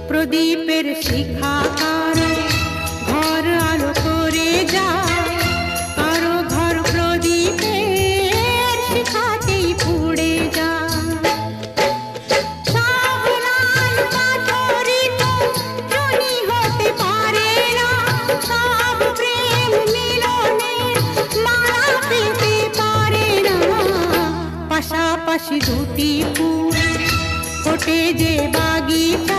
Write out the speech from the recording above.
প্রদীপের শিখা কারো ঘর আলো করে যায়, কারো ঘর প্রদীপের শিখাতেই পুড়ে যায়। সব লাল পাথরই তো জনি হতে পারে না, সব প্রেম মিলনের মালা পেতে পারে না। পাশাপাশি দুটি ফুল ফোটে যে বাগিচা,